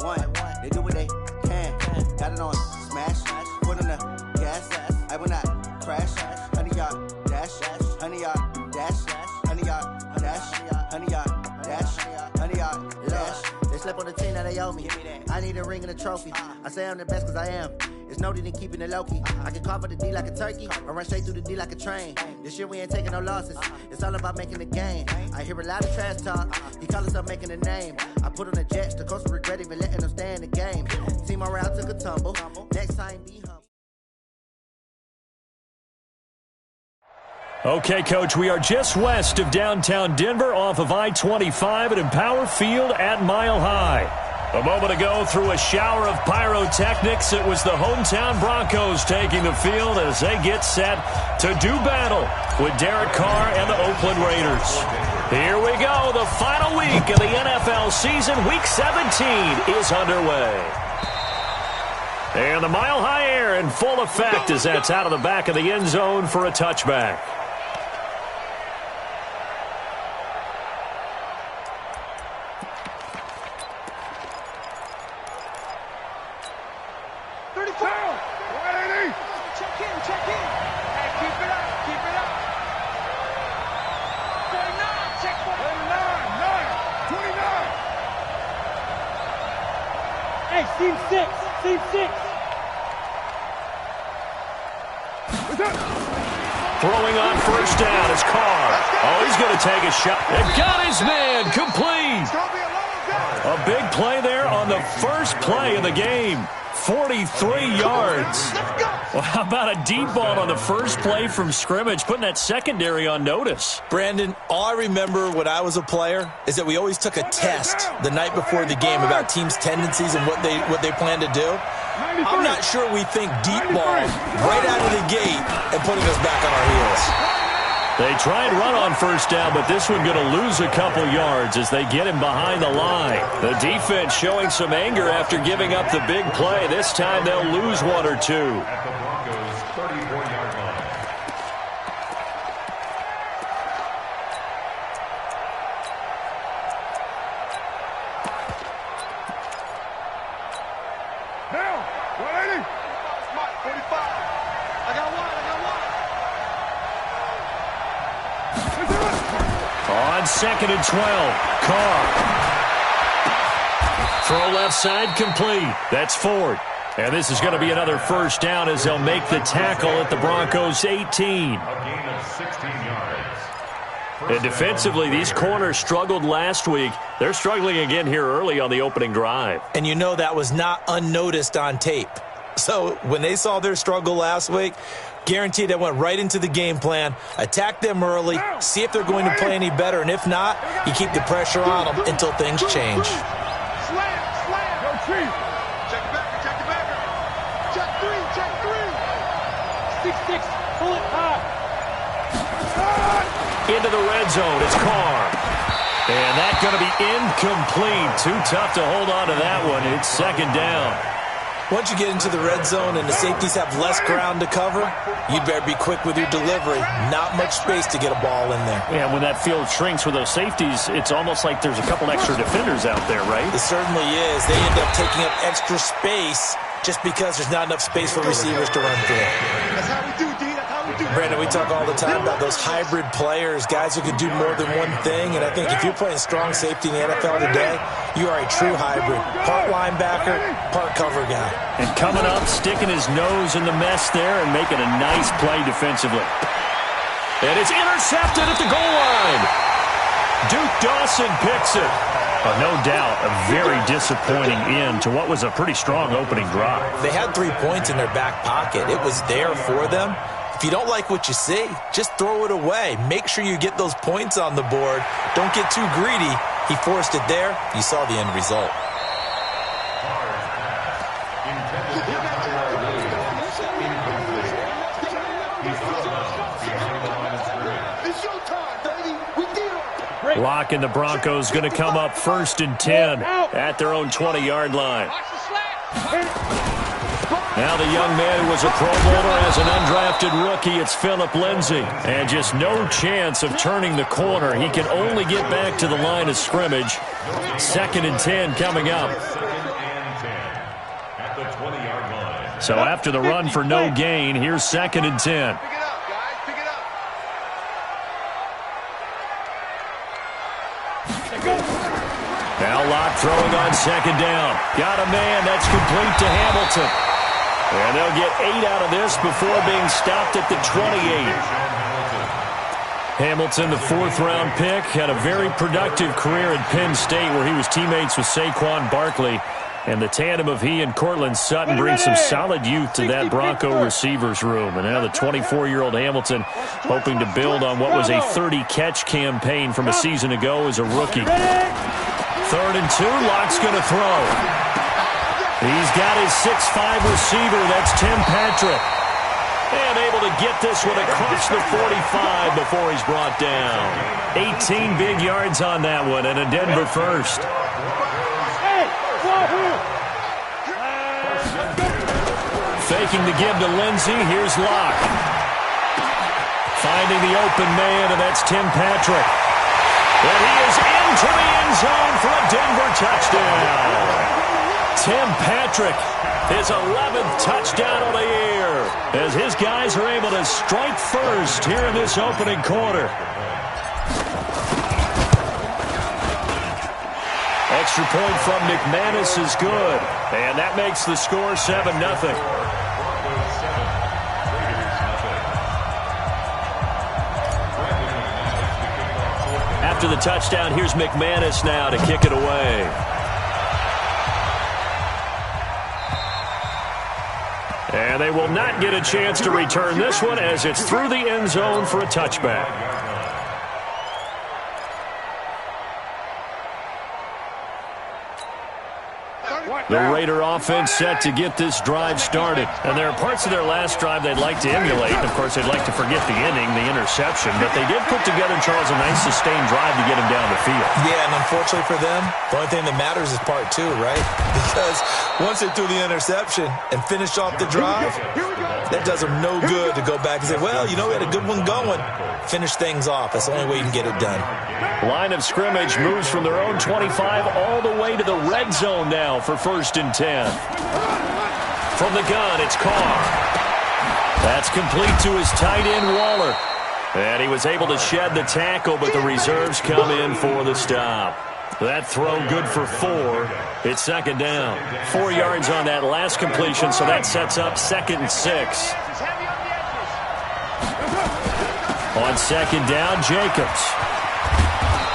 one. They do what they can. Got it on smash, foot on the gas. I will not crash. 100 yard dash, 100 yard dash, 100 yard dash, 100 yard dash, 100 yard dash. They slept on the team that they owe me. I need a ring and a trophy. I say I'm the best cause I am. It's no need in keeping it low-key. I can carve up the D like a turkey or run straight through the D like a train. This year we ain't taking no losses. It's all about making the game. I hear a lot of trash talk. He call us up making a name. I put on the Jets. The coach will regret even letting them stay in the game. Team morale took a tumble. Next time be humble. Okay, Coach, we are just west of downtown Denver off of I-25 at Empower Field at Mile High. A moment ago, through a shower of pyrotechnics, it was the hometown Broncos taking the field as they get set to do battle with Derek Carr and the Oakland Raiders. Here we go. The final week of the NFL season, Week 17, is underway. And the Mile High air in full effect as that's out of the back of the end zone for a touchback. Throwing on first down is Carr. Oh, he's going to take a shot. And got his man complete. A big play there on the first play of the game. 43 yards. Well, how about a deep ball on the first play from scrimmage, putting that secondary on notice? Brandon, all I remember when I was a player is that we always took a test the night before the game about teams' tendencies and what they plan to do. I'm not sure we think deep ball right out of the gate and putting us back on our heels. They try and run on first down, but this one going to lose a couple yards as they get him behind the line. The defense showing some anger after giving up the big play. This time they'll lose one or two. At the Broncos' 34-yard line. Now, 180. 45. I got one. On 2nd and 12, Carr. Throw left side complete. That's Ford. And this is going to be another first down as they'll make the tackle at the Broncos' 18. A gain of 16 yards. And defensively, these corners struggled last week. They're struggling again here early on the opening drive. And you know that was not unnoticed on tape. So when they saw their struggle last week, guaranteed they went right into the game plan, attack them early, see if they're going to play any better, and if not, you keep the pressure on them until things change. Slam. Go Chief. Check the backer. Check three. 6-6. Pull it high. Into the red zone, it's Carr. And that's going to be incomplete. Too tough to hold on to that one. It's second down. Once you get into the red zone and the safeties have less ground to cover, you better be quick with your delivery. Not much space to get a ball in there. Yeah, when that field shrinks with those safeties, it's almost like there's a couple extra defenders out there, right? It certainly is. They end up taking up extra space just because there's not enough space for receivers to run through. That's how we do, D. Brandon, we talk all the time about those hybrid players, guys who can do more than one thing, and I think if you're playing strong safety in the NFL today, you are a true hybrid. Part linebacker, part cover guy. And coming up, sticking his nose in the mess there and making a nice play defensively. And it's intercepted at the goal line. Duke Dawson picks it. No doubt, a very disappointing end to what was a pretty strong opening drive. They had 3 points in their back pocket. It was there for them. If you don't like what you see, just throw it away. Make sure you get those points on the board. Don't get too greedy. He forced it there. You saw the end result. Lock and the Broncos going to come up 1st and 10 at their own 20-yard line. Now the young man who was a Pro Bowler as an undrafted rookie, it's Phillip Lindsay. And just no chance of turning the corner. He can only get back to the line of scrimmage. 2nd and 10 coming up. So after the run for no gain, here's 2nd and 10. Pick it up, guys. Pick it up. Now Locke throwing on 2nd down. Got a man. That's complete to Hamilton. And they'll get 8 out of this before being stopped at the 28. Hamilton, the 4th-round pick, had a very productive career at Penn State where he was teammates with Saquon Barkley. And the tandem of he and Cortland Sutton brings some solid youth to that Bronco receivers room. And now the 24-year-old Hamilton hoping to build on what was a 30-catch campaign from a season ago as a rookie. 3rd and 2, Locke's going to throw. He's got his 6'5 receiver, that's Tim Patrick. And able to get this one across the 45 before he's brought down. 18 big yards on that one and a Denver first. Faking the give to Lindsey. Here's Locke. Finding the open man, and that's Tim Patrick. And he is into the end zone for a Denver touchdown. Tim Patrick, his 11th touchdown of the year, as his guys are able to strike first here in this opening quarter. Extra point from McManus is good, and that makes the score 7-0. After the touchdown, here's McManus now to kick it away. And they will not get a chance to return this one as it's through the end zone for a touchback. The Raider offense set to get this drive started. And there are parts of their last drive they'd like to emulate. And, of course, they'd like to forget the inning, the interception. But they did put together, Charles, a nice sustained drive to get him down the field. Yeah, and unfortunately for them, the only thing that matters is part 2, right? Because once they threw the interception and finished off the drive, that does them no good to go back and say, well, you know, we had a good one going. Finish things off. That's the only way you can get it done. Line of scrimmage moves from their own 25 all the way to the red zone now for 1st and 10. From the gun, it's Carr. That's complete to his tight end, Waller. And he was able to shed the tackle, but the reserves come in for the stop. That throw good for 4. It's 2nd down. 4 yards on that last completion, so that sets up 2nd and 6. On 2nd down, Jacobs.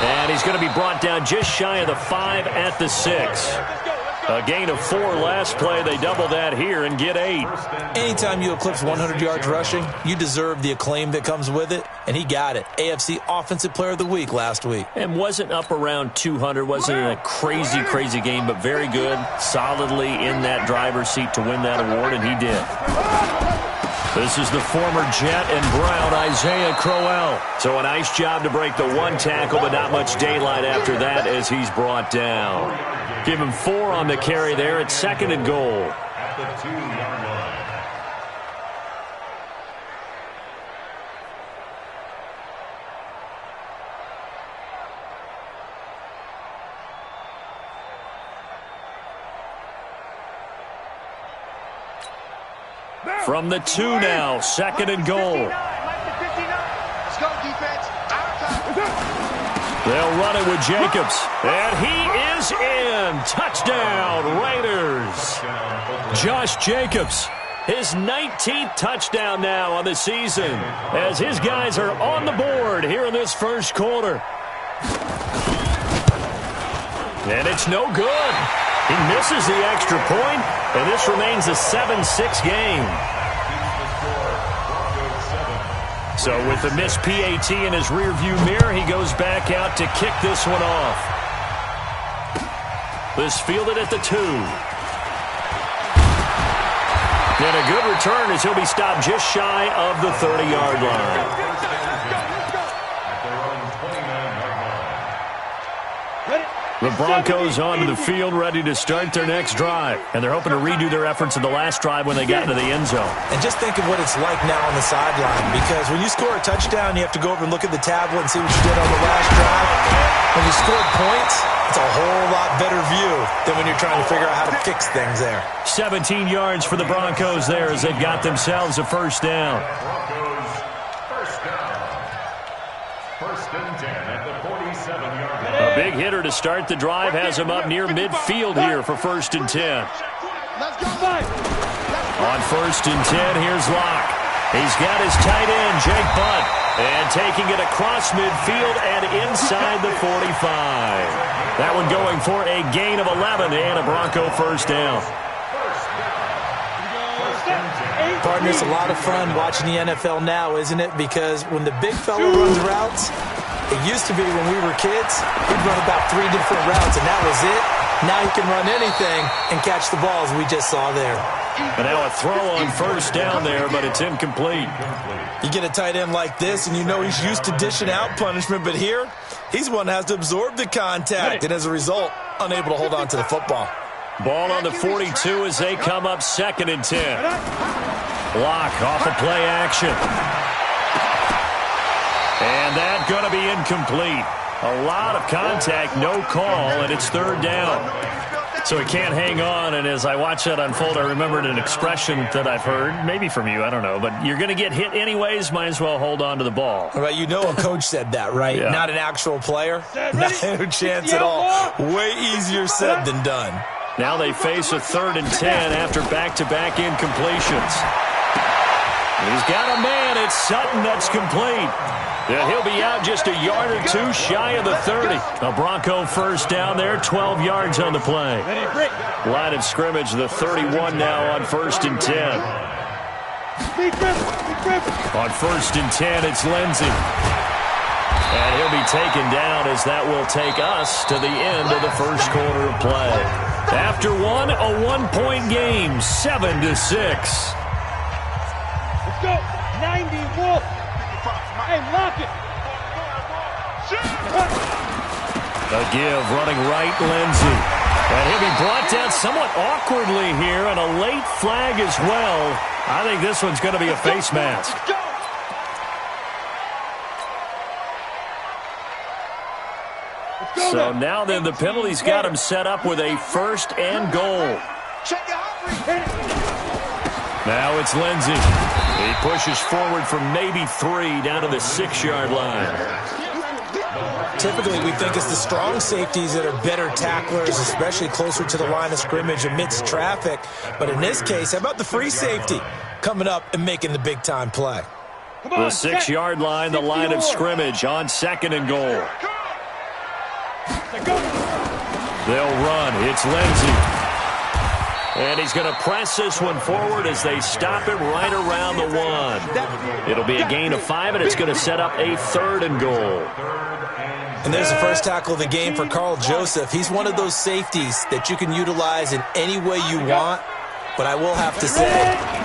And he's going to be brought down just shy of the 5 at the 6. A gain of 4 last play. They double that here and get 8. Anytime you eclipse 100 yards rushing, you deserve the acclaim that comes with it, and he got it. AFC Offensive Player of the Week last week. And wasn't up around 200. Wasn't a crazy, crazy game, but very good. Solidly in that driver's seat to win that award, and he did. This is the former Jet and Brown, Isaiah Crowell. So a nice job to break the 1 tackle, but not much daylight after that as he's brought down. Give him 4 on the carry there. It's 2nd and goal. At the 2-yard line. From the 2 now, 2nd and goal. Let's go, defense. They'll run it with Jacobs. And he is in. Touchdown, Raiders. Josh Jacobs, his 19th touchdown now on the season as his guys are on the board here in this first quarter. And it's no good. He misses the extra point, and this remains a 7-6 game. So with the missed PAT in his rearview mirror, he goes back out to kick this one off. This fielded at the 2. And a good return as he'll be stopped just shy of the 30-yard line. The Broncos onto the field, ready to start their next drive. And they're hoping to redo their efforts in the last drive when they got into the end zone. And just think of what it's like now on the sideline, because when you score a touchdown, you have to go over and look at the tablet and see what you did on the last drive. When you scored points, it's a whole lot better view than when you're trying to figure out how to fix things there. 17 yards for the Broncos there as they've got themselves a first down. Broncos, first down. First and 10 at the 47-yard line. A big hitter to start the drive has him up near midfield here for first and 10. Let's go, On first and 10, here's Locke. He's got his tight end, Jake Butt, and taking it across midfield and inside the 45. That one going for a gain of 11 and a Bronco first down. Partner, it's a lot of fun watching the NFL now, isn't it? Because when the big fella runs routes, it used to be when we were kids, he'd run about 3 different routes, and that was it. Now he can run anything and catch the balls we just saw there. And now a throw on first down there, but it's incomplete. You get a tight end like this, and you know he's used to dishing out punishment, but here, he's one that has to absorb the contact, and as a result, unable to hold on to the football. Ball on the 42 as they come up second and 10. Locke off of play action. And that's going to be incomplete. A lot of contact, no call, and it's third down. So he can't hang on, and as I watch that unfold, I remembered an expression that I've heard, maybe from you, I don't know, but you're going to get hit anyways, might as well hold on to the ball. Right, you know a coach said that, right? Yeah. Not an actual player. No chance at all. Way easier said than done. Now they face a third and 10 after back-to-back incompletions. He's got a man. It's Sutton that's complete. And he'll be out just a yard or two shy of the 30. A Bronco first down there, 12 yards on the play. Line of scrimmage, the 31 now on first and 10. On first and 10, it's Lindsey. And he'll be taken down as that will take us to the end of the first quarter of play. After one, a one-point game, 7-6. Let's go. 90 Wolf. Hey, lock it. A give, running right, Lindsey. And he'll be brought down somewhat awkwardly here, and a late flag as well. I think this one's going to be a face mask. So now then the penalty's got him set up with a first and goal. Now it's Lindsey. He pushes forward from maybe 3 down to the 6-yard line. Typically, we think it's the strong safeties that are better tacklers, especially closer to the line of scrimmage amidst traffic. But in this case, how about the free safety coming up and making the big-time play? The 6-yard line, the line of scrimmage on second and goal. They'll run. It's Lindsey. And he's going to press this one forward as they stop him right around the 1. It'll be a gain of 5, and it's going to set up a third and goal. And there's the first tackle of the game for Carl Joseph. He's one of those safeties that you can utilize in any way you want. But I will have to say,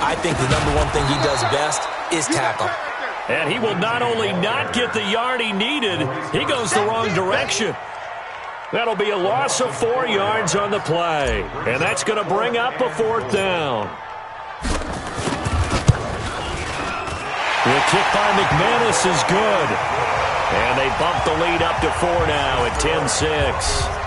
I think the number one thing he does best is tackle. And he will not only not get the yard he needed, he goes the wrong direction. That'll be a loss of 4 yards on the play. And that's going to bring up a fourth down. The kick by McManus is good. And they bump the lead up to 4 now at 10-6.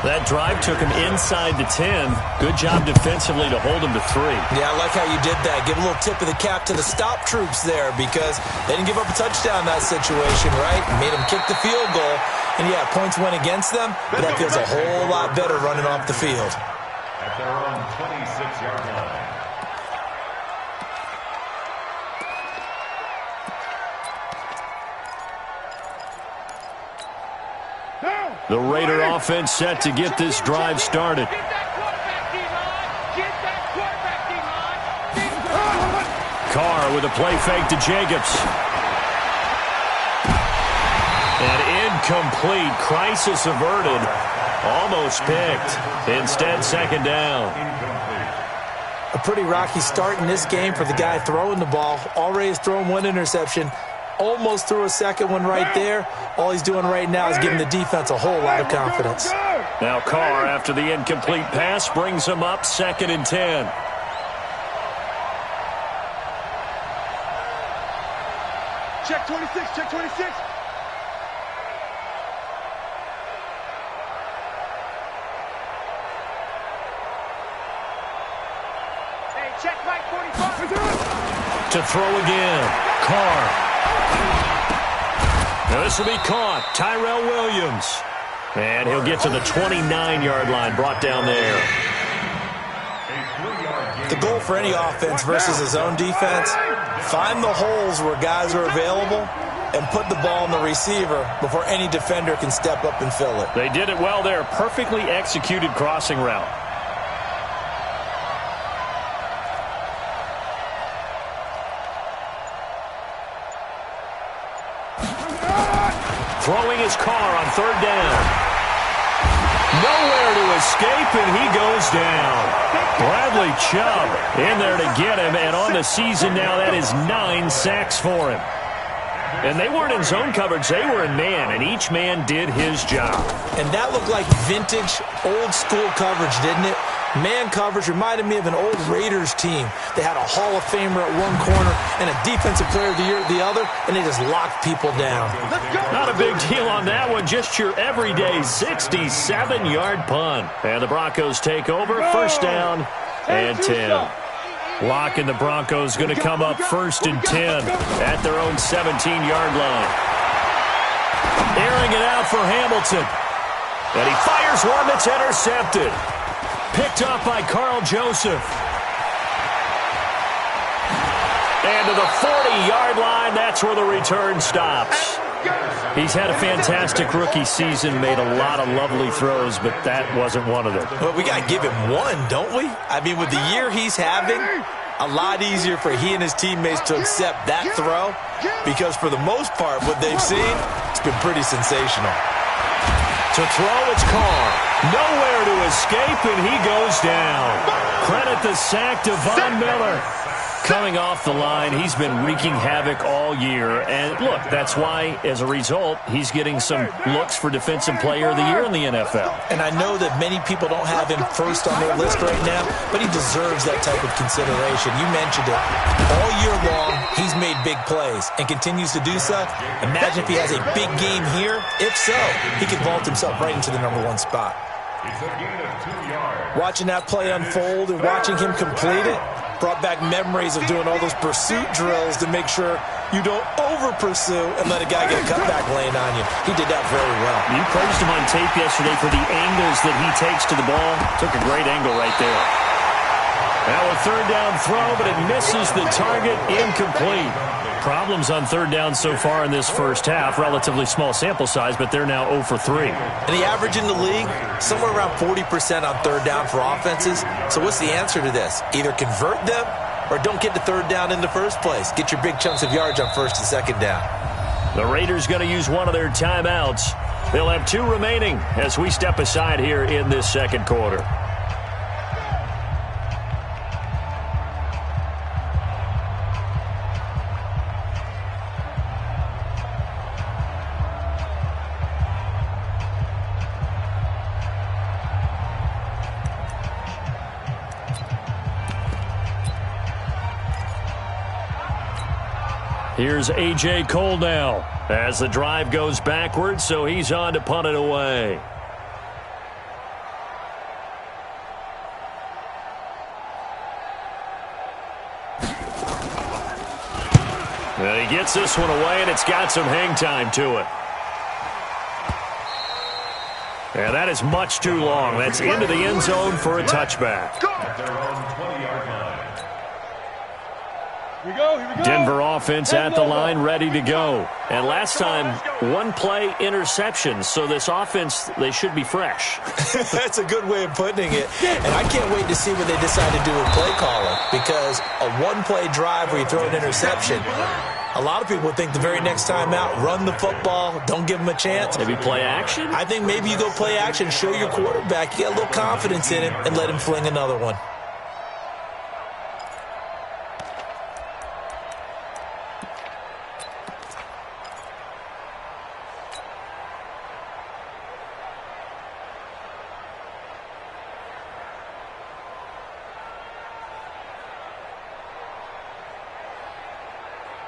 That drive took him inside the 10. Good job defensively to hold him to 3. Yeah, I like how you did that. Give a little tip of the cap to the stop troops there because they didn't give up a touchdown in that situation, right? Made them kick the field goal. And, yeah, points went against them, but that feels a whole lot better running off the field. At their own 26-yard line. The Raider offense set to get this drive started. Carr with a play fake to Jacobs. And incomplete. Crisis averted. Almost picked. Instead, second down. A pretty rocky start in this game for the guy throwing the ball. Already has thrown 1 interception. Almost threw a second one right there. All he's doing right now is giving the defense a whole lot of confidence. Now Carr, after the incomplete pass, brings him up 2nd and 10. Check 26, check 26. Hey, check right 45. To throw again. Carr. Now this will be caught. Tyrell Williams. And he'll get to the 29-yard line, brought down there. The goal for any offense versus his own defense, find the holes where guys are available and put the ball on the receiver before any defender can step up and fill it. They did it well there. Perfectly executed crossing route. Throwing his Carr on 3rd down. Nowhere to escape, and he goes down. Bradley Chubb in there to get him, and on the season now, that is 9 sacks for him. And they weren't in zone coverage. They were in man, and each man did his job. And that looked like vintage, old-school coverage, didn't it? Man coverage reminded me of an old Raiders team. They had a Hall of Famer at one corner and a Defensive Player of the Year at the other, and they just locked people down. Not a big deal on that one. Just your everyday 67-yard punt. And the Broncos take over. 1st down and 10. Lock and the Broncos going to come up 1st and 10 at their own 17-yard line. Airing it out for Hamilton. And he fires one that's intercepted. Picked up by Carl Joseph. And to the 40-yard line, that's where the return stops. He's had a fantastic rookie season, made a lot of lovely throws, but that wasn't one of them. But we got to give him one, don't we? I mean, with the year he's having, a lot easier for he and his teammates to accept that throw because for the most part, what they've seen, it's been pretty sensational. To throw, it's Carr. Nowhere to escape, and he goes down. Credit the sack to Von Miller. Coming off the line, he's been wreaking havoc all year. And, look, that's why, as a result, he's getting some looks for Defensive Player of the Year in the NFL. And I know that many people don't have him first on their list right now, but he deserves that type of consideration. You mentioned it. All year long, he's made big plays and continues to do so. Imagine if he has a big game here. If so, he could vault himself right into the #1 spot. Watching that play unfold and watching him complete it brought back memories of doing all those pursuit drills to make sure you don't over-pursue and let a guy get a cutback lane on you. He did that very well. You praised him on tape yesterday for the angles that he takes to the ball. Took a great angle right there. Now a 3rd down throw, but it misses the target, incomplete. Problems on 3rd down so far in this first half. Relatively small sample size, but they're now 0 for 3. And the average in the league, somewhere around 40% on 3rd down for offenses. So what's the answer to this? Either convert them or don't get to 3rd down in the first place. Get your big chunks of yards on 1st and 2nd down. The Raiders going to use one of their timeouts. They'll have 2 remaining as we step aside here in this 2nd quarter. Here's A.J. Cole now as the drive goes backwards, so he's on to punt it away. And he gets this one away, and it's got some hang time to it. And that is much too long. That's into the end zone for a touchback. Here we go. Denver offense at the line, ready to go. And last time, 1-play interception. So this offense, they should be fresh. That's a good way of putting it. And I can't wait to see what they decide to do with play calling. Because a 1-play drive where you throw an interception, a lot of people think the very next time out, run the football, don't give them a chance. Maybe play action? I think maybe you go play action, show your quarterback, you get a little confidence in him, and let him fling another one.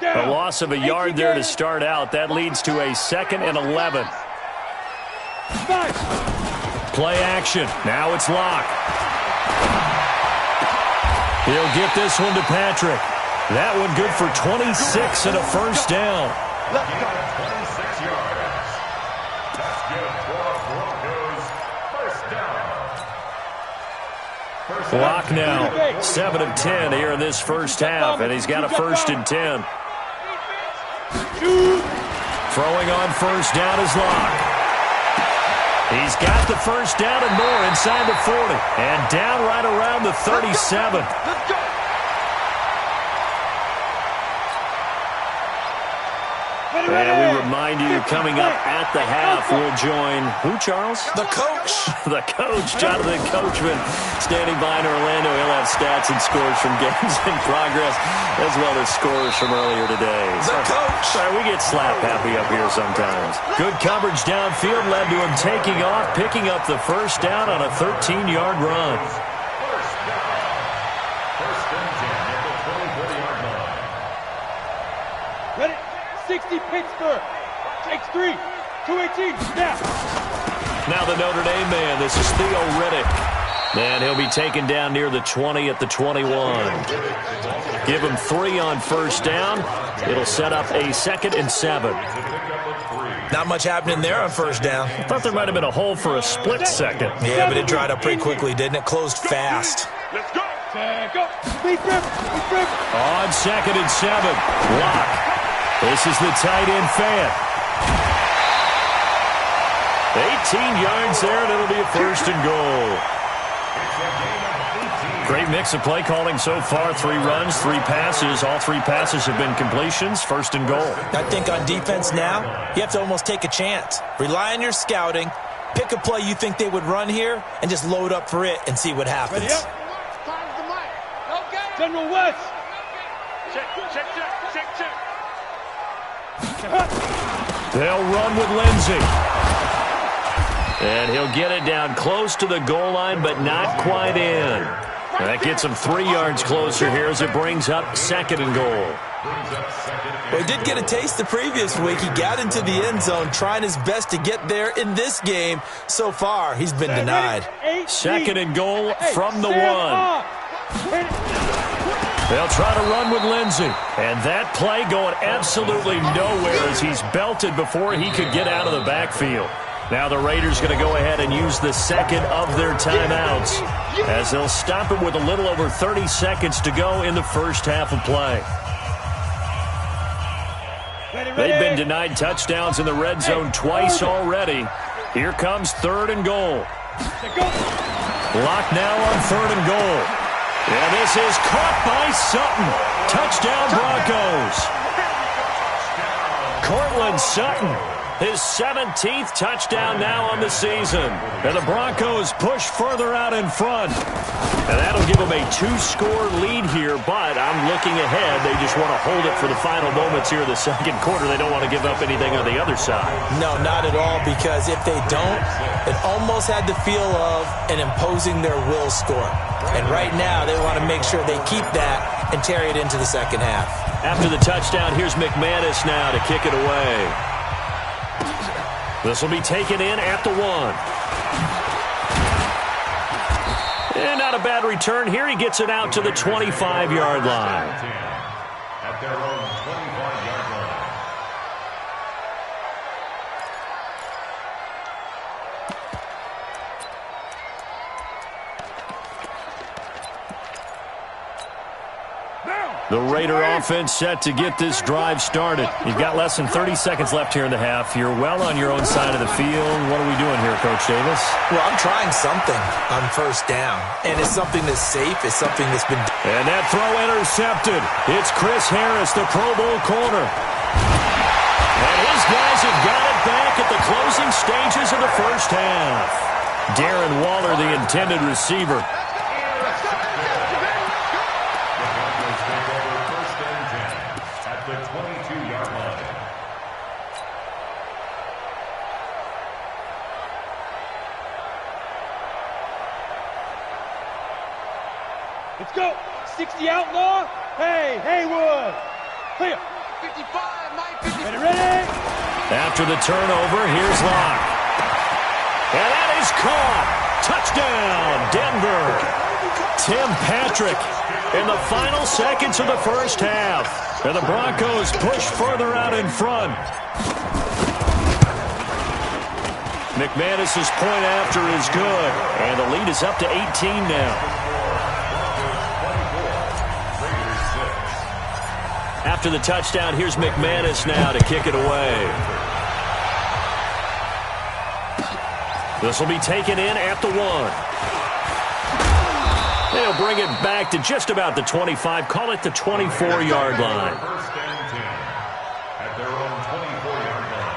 A loss of a yard there to start out. That leads to a 2nd and 11. Play action. Now it's Locke. He'll get this one to Patrick. That one good for 26 and a first down. 26 yards. That's good for Broncos. First down. Locke now 7 of 10 here in this first half, and he's got a 1st and 10. Throwing on first down is Locke. He's got the first down and more inside the 40. And down right around the 37. Let's go. And we remind you, coming up at the half, we'll join who, Charles? The coach. The coach, Jonathan Coachman, standing by in Orlando. He'll have stats and scores from games in progress, as well as scores from earlier today. The coach. Sorry, we get slap happy up here sometimes. Good coverage downfield led to him taking off, picking up the first down on a 13-yard run. First down. First and 10 at the 24-yard line. Ready? 60 Pittsburgh. Takes 3. 218. Snap. Now the Notre Dame man. This is Theo Riddick. And he'll be taken down near the 20 at the 21. Give him 3 on first down. It'll set up a 2nd and 7. Not much happening there on first down. I thought there might have been a hole for a split second. Yeah, but it dried up pretty quickly, didn't it? Closed fast. Let's go. Go. Speed grip. On 2nd and 7. Locke. This is the tight end fan. 18 yards there, and it'll be a 1st and goal. Great mix of play calling so far. 3 runs, 3 passes. All 3 passes have been completions. 1st and goal. I think on defense now, you have to almost take a chance. Rely on your scouting. Pick a play you think they would run here, and just load up for it and see what happens. Ready up. General West. Check. They'll run with Lindsey. And he'll get it down close to the goal line, but not quite in. That gets him 3 yards closer here as it brings up 2nd and goal. Well, he did get a taste the previous week. He got into the end zone, trying his best to get there in this game. So far, he's been denied. 2nd and goal from the 1. They'll try to run with Lindsey. And that play going absolutely nowhere as he's belted before he could get out of the backfield. Now the Raiders going to go ahead and use the 2nd of their timeouts as they'll stop him with a little over 30 seconds to go in the first half of play. They've been denied touchdowns in the red zone twice already. Here comes 3rd and goal. Locke now on 3rd and goal. And this is caught by Sutton. Touchdown Broncos. Cortland Sutton, his 17th touchdown now on the season. And the Broncos push further out in front. And that'll give them a 2-score lead here, but I'm looking ahead. They just want to hold it for the final moments here in the 2nd quarter. They don't want to give up anything on the other side. No, not at all, because if they don't, it almost had the feel of an imposing their will score. And right now, they want to make sure they keep that and carry it into the 2nd half. After the touchdown, here's McManus now to kick it away. This will be taken in at the 1. And not a bad return here. He gets it out to the 25-yard line. At their own 25-yard line. The Raider offense set to get this drive started. You've got less than 30 seconds left here in the half. You're well on your own side of the field. What are we doing here, Coach Davis? Well, I'm trying something on first down. And it's something that's safe. It's something that's been... And that throw intercepted. It's Chris Harris, the Pro Bowl corner. And his guys have got it back at the closing stages of the first half. Darren Waller, the intended receiver. The 22-yard line. Let's go. 60 outlaw. Hey, Haywood. Clear. Ready? After the turnover, here's Locke. And that is caught. Touchdown, Denver. Tim Patrick in the final seconds of the first half. And the Broncos push further out in front. McManus's point after is good. And the lead is up to 18 now. After the touchdown, here's McManus now to kick it away. This will be taken in at the 1. They'll bring it back to just about the 25. Call it the 24-yard line. First and 10 at their own 24-yard line.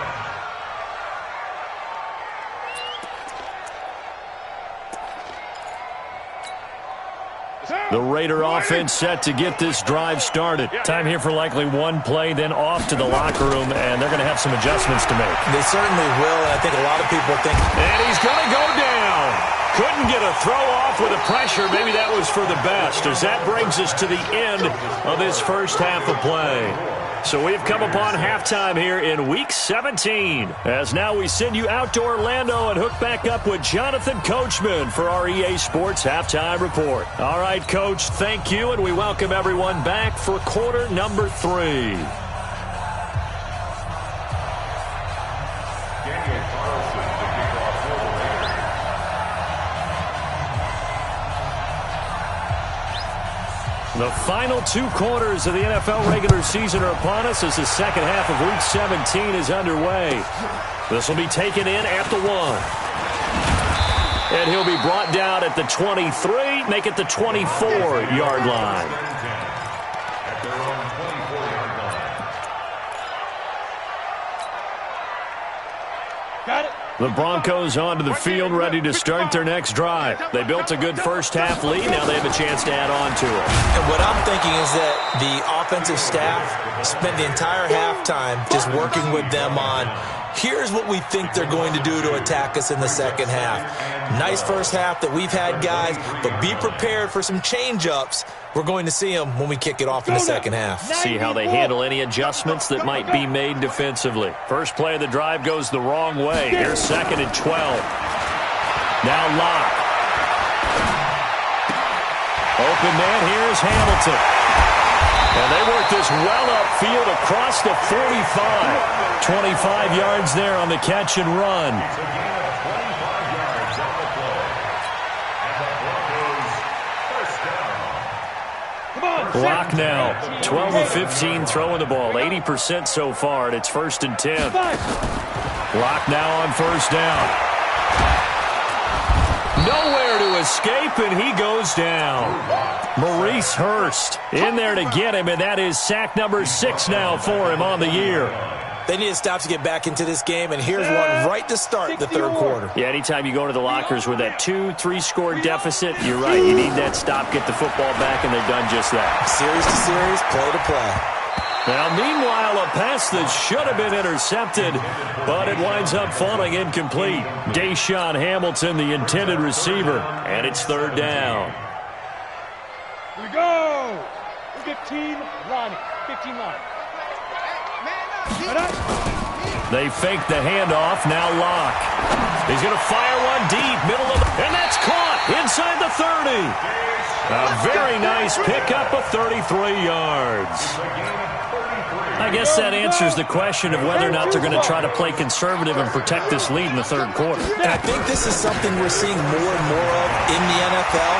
The Raider offense set to get this drive started. Time here for likely one play, then off to the locker room, and they're going to have some adjustments to make. They certainly will, and I think a lot of people think... And he's going to go down. Couldn't get a throw off with the pressure. Maybe that was for the best, as that brings us to the end of this first half of play. So we've come upon halftime here in Week 17. As now we send you out to Orlando and hook back up with Jonathan Coachman for our EA Sports Halftime Report. All right, Coach, thank you, and we welcome everyone back for quarter number 3. The final 2 quarters of the NFL regular season are upon us as the second half of Week 17 is underway. This will be taken in at the 1. And he'll be brought down at the 23, make it the 24-yard line. At their own 24-yard line. Got it. The Broncos onto the field, ready to start their next drive. They built a good first-half lead. Now they have a chance to add on to it. And what I'm thinking is that the offensive staff spent the entire halftime just working with them on, here's what we think they're going to do to attack us in the second half. Nice first half that we've had, guys, but be prepared for some change-ups. We're going to see them when we kick it off in the second half. See how they handle any adjustments that might be made defensively. First play of the drive goes the wrong way. Here's second and 12. Now Locke. Open man, here's Hamilton. And they work this well upfield across the 45. 25 yards there on the catch and run. Locke now, 12 of 15 throwing the ball, 80% so far, and it's first and 10. Locke now on first down. Nowhere to escape, and he goes down. Maurice Hurst in there to get him, and that is sack number 6 now for him on the year. They need to stop to get back into this game, and here's one right to start the third quarter. Yeah, anytime you go into the lockers with that 2-3 score deficit, you're right. You need that stop, get the football back, and they've done just that. Series to series, play to play. Now, meanwhile, a pass that should have been intercepted, but it winds up falling incomplete. Deshaun Hamilton, the intended receiver, and it's third down. Here we go. 15 line. 15 line. They fake the handoff. Now Locke. He's going to fire one deep, middle of the... And that's caught inside the 30. A very nice pickup of 33 yards. I guess that answers the question of whether or not they're going to try to play conservative and protect this lead in the third quarter. And I think this is something we're seeing more and more of in the NFL.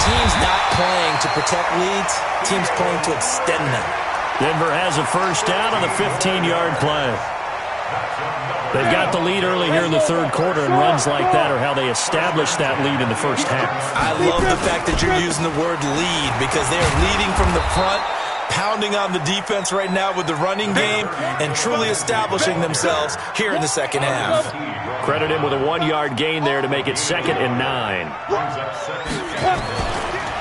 Teams not playing to protect leads, teams playing to extend them. Denver has a first down on the 15-yard play. They've got the lead early here in the third quarter, and runs like that are how they established that lead in the first half. I love the fact that you're using the word lead because they are leading from the front, pounding on the defense right now with the running game, and truly establishing themselves here in the second half. Credit him with a 1-yard gain there to make it 2nd and 9.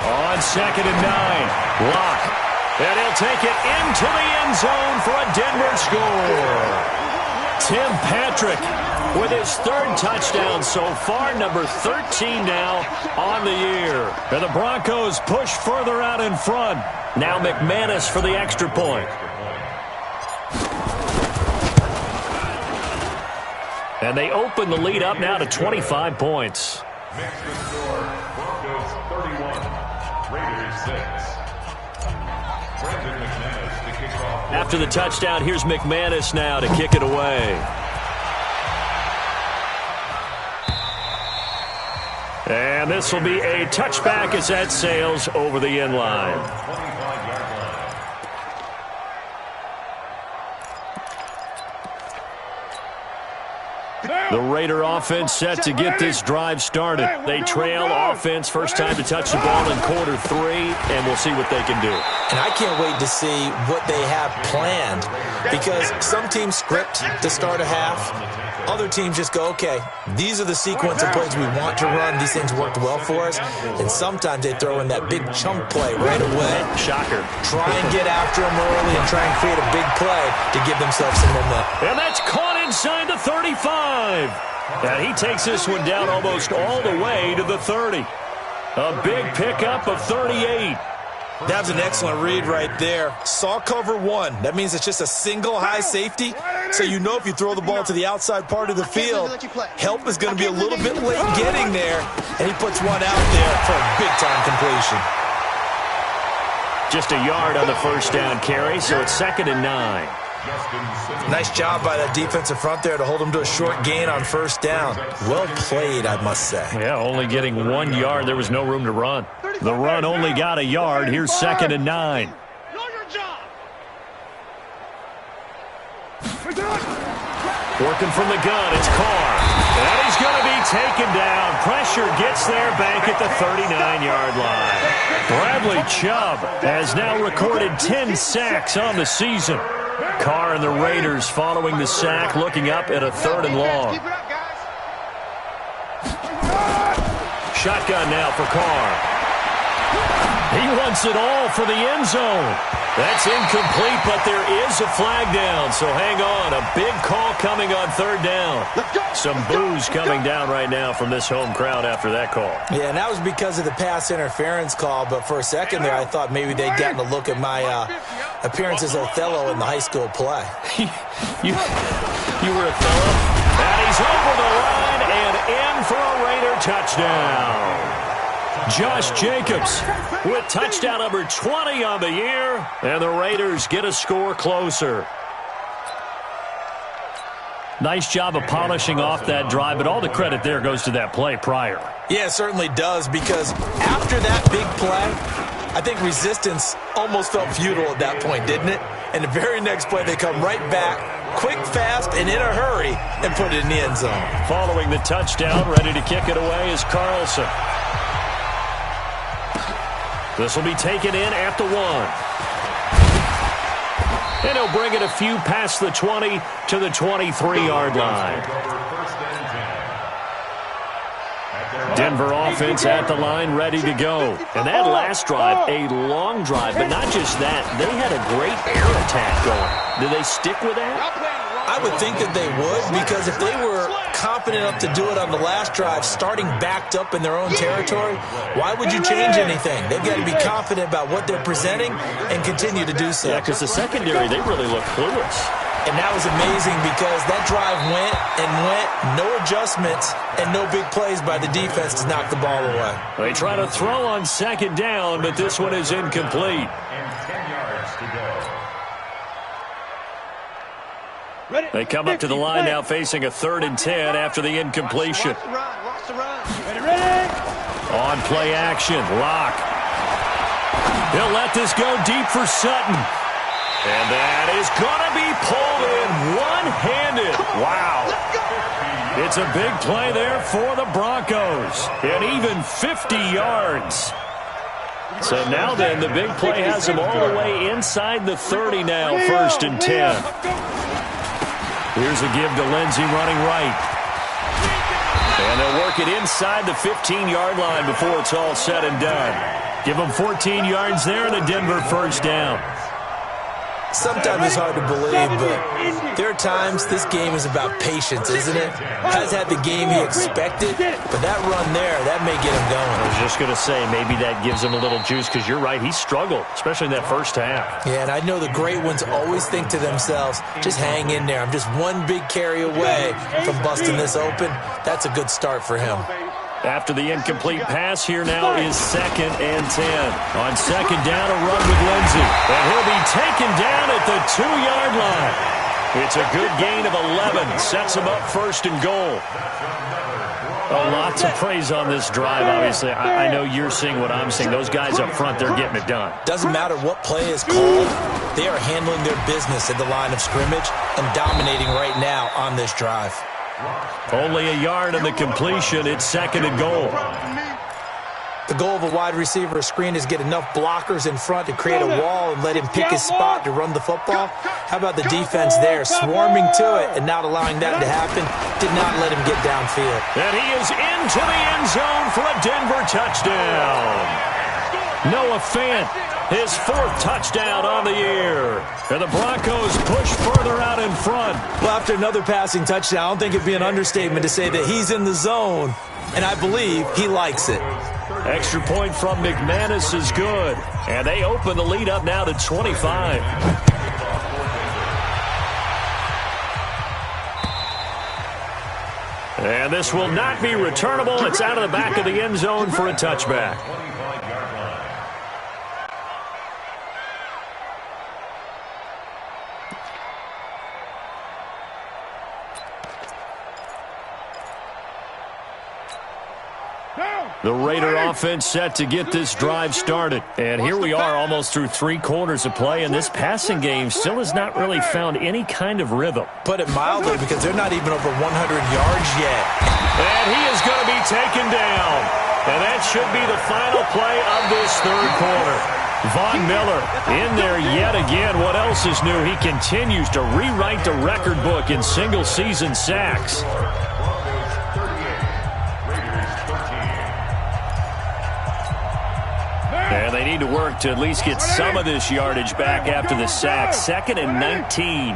On 2nd and 9, Locke. And he'll take it into the end zone for a Denver score. Tim Patrick with his third touchdown so far, number 13 now on the year. And the Broncos push further out in front. Now McManus for the extra point. And they open the lead up now to 25 points. Next to score, Broncos 31, Raiders 6. Brandon McManus to kick off. After the touchdown, here's McManus now to kick it away. And this will be a touchback as that sails over the end line. 25-yard line. The Raider offense set to get this drive started. They trail offense, first time to touch the ball in quarter 3, and we'll see what they can do. And I can't wait to see what they have planned, because some teams script to start a half. Other teams just go, okay, these are the sequence of plays we want to run. These things worked well for us. And sometimes they throw in that big chunk play right away. Shocker. Try and get after them early and try and create a big play to give themselves some momentum. And that's caught inside the 35. And he takes this one down almost all the way to the 30. A big pickup of 38. That was an excellent read right there. Saw cover 1. That means it's just a single high safety. So you know if you throw the ball to the outside part of the field, help is going to be a little bit late getting there. And he puts one out there for a big-time completion. Just a yard on the first down carry, so it's 2nd and 9. Nice job by that defensive front there to hold him to a short gain on first down. Well played, I must say. Yeah, only getting 1 yard. There was no room to run. The run only got a yard. Here's 2nd and 9. Know your job. Working from the gun, it's Carr. And he's going to be taken down. Pressure gets there back at the 39-yard line. Bradley Chubb has now recorded 10 sacks on the season. Carr and the Raiders following the sack, looking up at a 3rd and long. Keep it up, guys. Shotgun now for Carr. He wants it all for the end zone. That's incomplete, but there is a flag down, so hang on. A big call coming on 3rd down. Some boos coming down right now from this home crowd after that call. Yeah, and that was because of the pass interference call, but for a second there I thought maybe they'd gotten a look at my appearance as Othello in the high school play. you were Othello? And he's over the line and in for a Raider touchdown. Josh Jacobs with touchdown number 20 on the year, and the Raiders get a score closer. Nice job of polishing off that drive, but all the credit there goes to that play prior. Yeah, it certainly does, because after that big play, I think resistance almost felt futile at that point, didn't it? And the very next play, they come right back, quick, fast, and in a hurry, and put it in the end zone. Following the touchdown, ready to kick it away is Carlson. This will be taken in at the 1. And he'll bring it a few past the 20 to the 23-yard line. Denver offense at the line, ready to go. And that last drive, a long drive, but not just that. They had a great air attack going. Do they stick with that? I would think that they would, because if they were confident enough to do it on the last drive, starting backed up in their own territory, why would you change anything? They've got to be confident about what they're presenting and continue to do so. Yeah, because the secondary, they really look clueless. And that was amazing, because that drive went and went, no adjustments, and no big plays by the defense to knock the ball away. They try to throw on 2nd down, but this one is incomplete. And 10 yards to go. They come up to the line now facing a 3rd and 10 after the incompletion. Watch the run. Ready? On play action, Locke. He'll let this go deep for Sutton. And that is going to be pulled in one-handed. Wow. It's a big play there for the Broncos. And even 50 yards. So now then, the big play has them all the way inside the 30 now, 1st and 10. Here's a give to Lindsey running right. And they'll work it inside the 15-yard line before it's all said and done. Give them 14 yards there and a Denver first down. Sometimes it's hard to believe, but there are times this game is about patience, isn't it? Has had the game he expected, but that run there, that may get him going. I was just going to say, maybe that gives him a little juice, because you're right, he struggled, especially in that first half. Yeah, and I know the great ones always think to themselves, just hang in there. I'm just one big carry away from busting this open. That's a good start for him. After the incomplete pass, here now is 2nd and 10. On 2nd down, a run with Lindsey. And he'll be taken down at the 2-yard line. It's a good gain of 11. Sets him up 1st and goal. Lots of praise on this drive, obviously. I know you're seeing what I'm seeing. Those guys up front, they're getting it done. Doesn't matter what play is called. They are handling their business at the line of scrimmage and dominating right now on this drive. Only a yard on the completion. It's 2nd and goal. The goal of a wide receiver screen is get enough blockers in front to create a wall and let him pick his spot to run the football. How about the defense there, swarming to it and not allowing that to happen? Did not let him get downfield. And he is into the end zone for a Denver touchdown. Noah Fant, his 4th touchdown on the year. And the Broncos push further out in front. Well, after another passing touchdown, I don't think it'd be an understatement to say that he's in the zone, and I believe he likes it. Extra point from McManus is good. And they open the lead up now to 25. And this will not be returnable. It's out of the back of the end zone for a touchback. The Raider offense set to get this drive started. And here we are almost through 3 quarters of play, and this passing game still has not really found any kind of rhythm. Put it mildly, because they're not even over 100 yards yet. And he is going to be taken down. And that should be the final play of this 3rd quarter. Von Miller in there yet again. What else is new? He continues to rewrite the record book in single-season sacks. And they need to work to at least get some of this yardage back after the sack. 2nd and 19.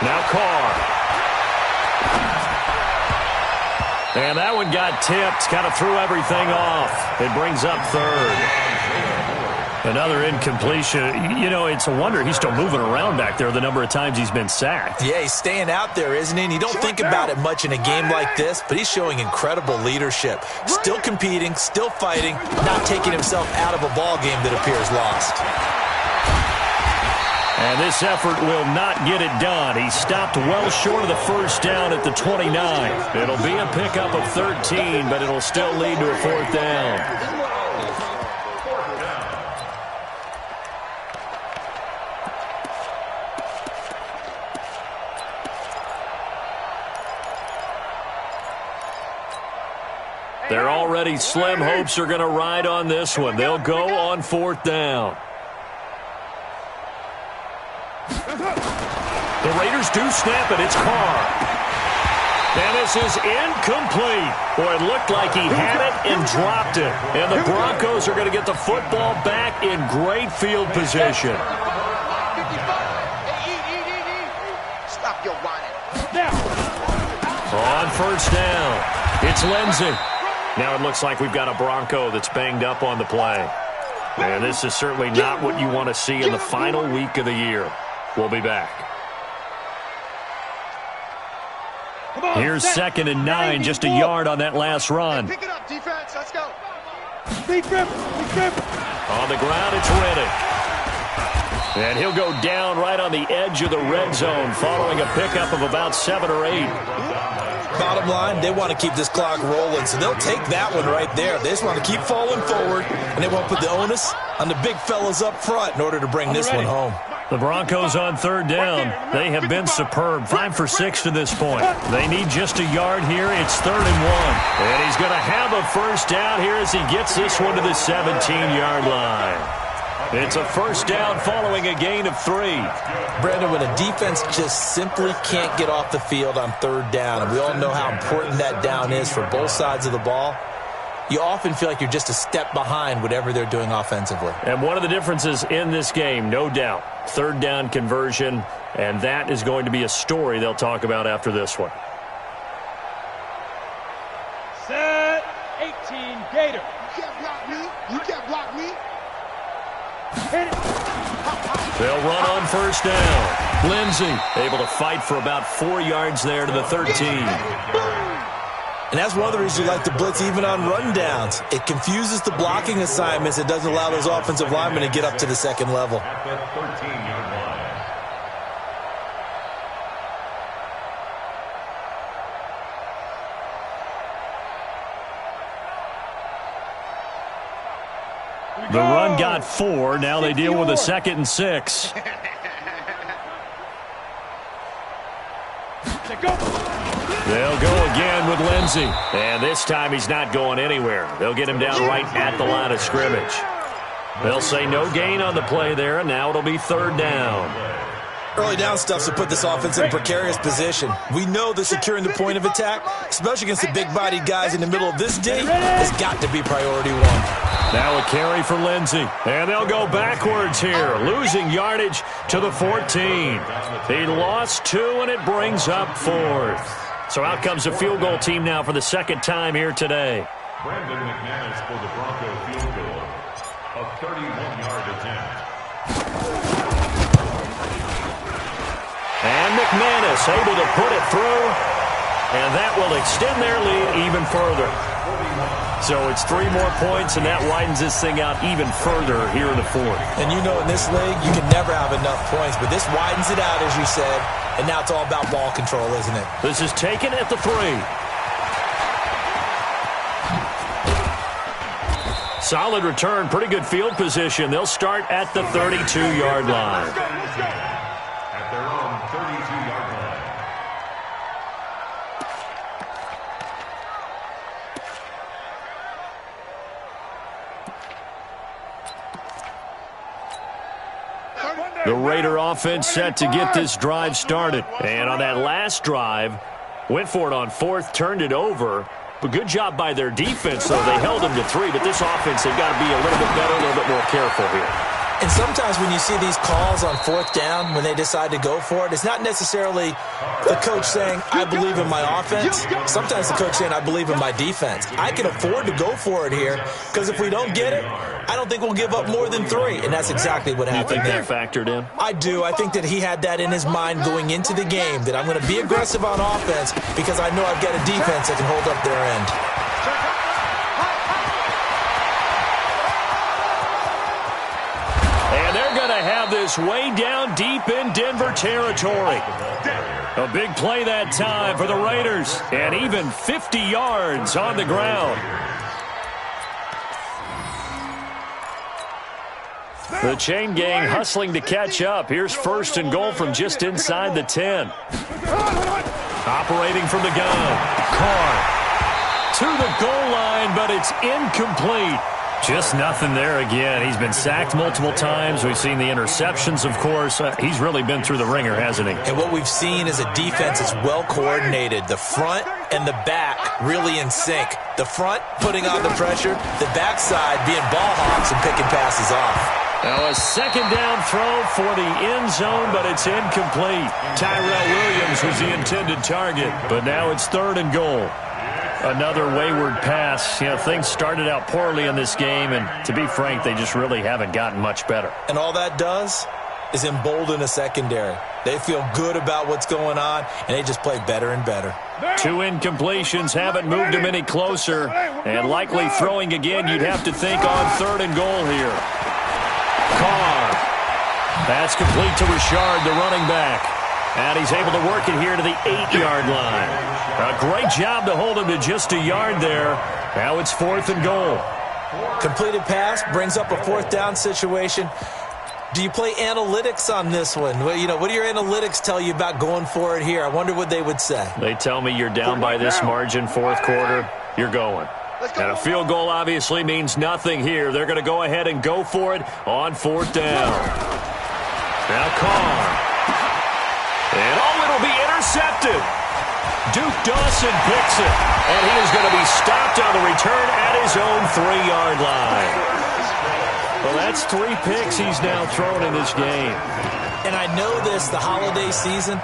Now Carr. And that one got tipped. Kind of threw everything off. It brings up 3rd. Another incompletion. You know, it's a wonder he's still moving around back there the number of times he's been sacked. Yeah, he's staying out there, isn't he? And you don't think about it much in a game like this, but he's showing incredible leadership. Still competing, still fighting, not taking himself out of a ball game that appears lost. And this effort will not get it done. He stopped well short of the 1st down at the 29. It'll be a pickup of 13, but it'll still lead to a 4th down. They're already slim hopes are going to ride on this one. They'll go on 4th down. The Raiders do snap it. It's Carr. And this is incomplete. Boy, it looked like he had it and dropped it. And the Broncos are going to get the football back in great field position. Stop your whining. On 1st down, it's Lindsey. Now it looks like we've got a Bronco that's banged up on the play. And this is certainly not what you want to see in the final week of the year. We'll be back. Here's 2nd and 9, just a yard on that last run. Pick it up, defense. Let's go. On the ground, it's Riddick. And he'll go down right on the edge of the red zone following a pickup of about 7 or 8. Bottom line, they want to keep this clock rolling, so they'll take that one right there. They just want to keep falling forward, and they won't put the onus on the big fellas up front in order to bring this one home. The Broncos on 3rd down. They have been superb. 5 for 6 to this point. They need just a yard here. It's 3rd and 1. And he's going to have a 1st down here as he gets this one to the 17-yard line. It's a 1st down following a gain of 3. Brandon, when a defense just simply can't get off the field on 3rd down, and we all know how important that down is for both sides of the ball, you often feel like you're just a step behind whatever they're doing offensively. And one of the differences in this game, no doubt, third down conversion, and that is going to be a story they'll talk about after this one. Set 18 Gator. You can't block me. You can't block me. Hit it. They'll run on first down. Lindsey able to fight for about 4 yards there to the 13. And that's one of the reasons you like to blitz even on rundowns. It confuses the blocking assignments. It doesn't allow those offensive linemen to get up to the second level. At the 13-yard line. The run got 4. Now they deal with a 2nd and 6. They'll go again with Lindsey. And this time he's not going anywhere. They'll get him down right at the line of scrimmage. They'll say no gain on the play there, and now it'll be third down. Early down stuff to put this offense in a precarious position. We know that securing the point of attack, especially against the big-bodied guys in the middle of this D, has got to be priority one. Now a carry for Lindsey. And they'll go backwards here, losing yardage to the 14. He lost 2, and it brings up 4th. So out comes the field goal team now for the second time here today. Brandon McManus for the Bronco field goal. A 31-yard attempt. And McManus able to put it through. And that will extend their lead even further. So it's 3 more points, and that widens this thing out even further here in the 4th. And you know in this league, you can never have enough points, but this widens it out, as you said, and now it's all about ball control, isn't it? This is taken at the 3. Solid return, pretty good field position. They'll start at the 32-yard line. At their own 32-yard line. The Raider offense set to get this drive started. And on that last drive, went for it on 4th, turned it over. But good job by their defense, though. They held them to 3, but this offense, they've got to be a little bit better, a little bit more careful here. And sometimes when you see these calls on 4th down, when they decide to go for it, it's not necessarily the coach saying, I believe in my offense. Sometimes the coach saying, I believe in my defense. I can afford to go for it here, because if we don't get it, I don't think we'll give up more than 3. And that's exactly what happened there. You think that factored in? I do. I think that he had that in his mind going into the game, that I'm going to be aggressive on offense because I know I've got a defense that can hold up their end. Have this way down deep in Denver territory. A big play that time for the Raiders, and even 50 yards on the ground. The chain gang hustling to catch up. Here's 1st and goal from just inside the 10. Operating from the gun. Carr to the goal line, but it's incomplete. Just nothing there again. He's been sacked multiple times. We've seen the interceptions, of course. He's really been through the ringer, hasn't he? And what we've seen is a defense that's well coordinated. The front and the back really in sync. The front putting on the pressure. The backside being ball hawks and picking passes off. Now a 2nd down throw for the end zone, but it's incomplete. Tyrell Williams was the intended target, but now it's 3rd and goal. Another wayward pass. You know, things started out poorly in this game, and to be frank, they just really haven't gotten much better. And all that does is embolden a secondary. They feel good about what's going on, and they just play better and better. 2 incompletions haven't moved them any closer, and likely throwing again, you'd have to think on 3rd and goal here. Carr. That's complete to Richard, the running back. And he's able to work it here to the 8-yard line. A great job to hold him to just a yard there. Now it's 4th and goal. Completed pass brings up a 4th down situation. Do you play analytics on this one? Well, you know, what do your analytics tell you about going for it here? I wonder what they would say. They tell me you're down by this margin 4th quarter, you're going. And a field goal obviously means nothing here. They're going to go ahead and go for it on 4th down. Now Carr. And it'll be intercepted. Duke Dawson picks it, and he is going to be stopped on the return at his own 3-yard line. Well, that's 3 picks he's now thrown in this game. And I know this, the holiday season,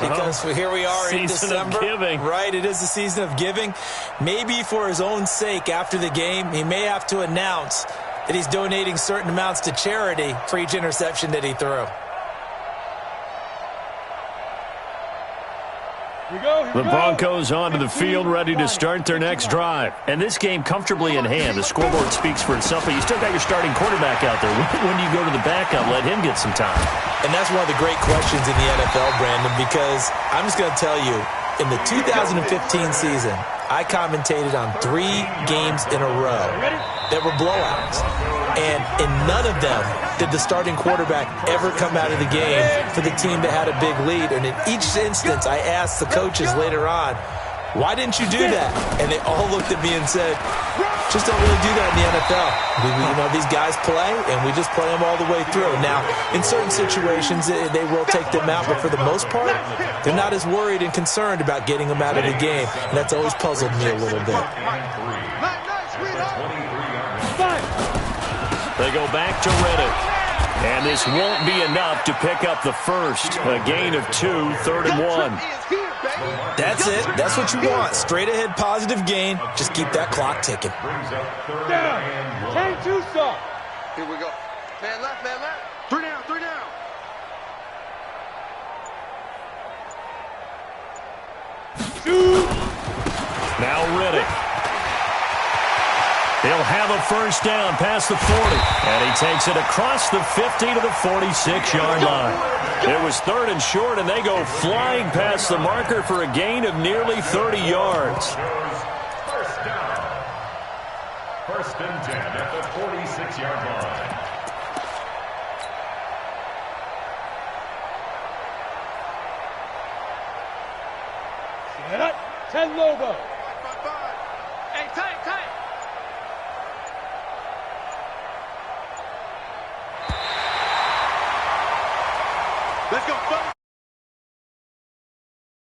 because here we are in December. Season of giving. Right, it is the season of giving. Maybe for his own sake after the game, he may have to announce that he's donating certain amounts to charity for each interception that he threw. The Broncos onto the field, ready to start their next drive. And this game comfortably in hand. The scoreboard speaks for itself, but you still got your starting quarterback out there. When do you go to the backup, let him get some time? And that's one of the great questions in the NFL, Brandon, because I'm just going to tell you, in the 2015 season, I commentated on 3 games in a row that were blowouts. And in none of them did the starting quarterback ever come out of the game for the team that had a big lead. And in each instance, I asked the coaches later on, why didn't you do that? And they all looked at me and said, just don't really do that in the NFL. These guys play, and we just play them all the way through. Now, in certain situations, they will take them out, but for the most part, they're not as worried and concerned about getting them out of the game. And that's always puzzled me a little bit. They go back to Riddick. And this won't be enough to pick up the first. A gain of 2, 3rd and 1. That's it. That's what you want. Straight ahead positive gain. Just keep that clock ticking. Down. 10-2 stop. Here we go. Man left, man left. 3 down, 3 down. Now Riddick. He'll have a first down past the 40. And he takes it across the 50 to the 46-yard line. It was 3rd and short, and they go flying past the marker for a gain of nearly 30 yards. First down. 1st and 10 at the 46-yard line. Set up. 10 Lobo. Hey, tight, tight. Let's go,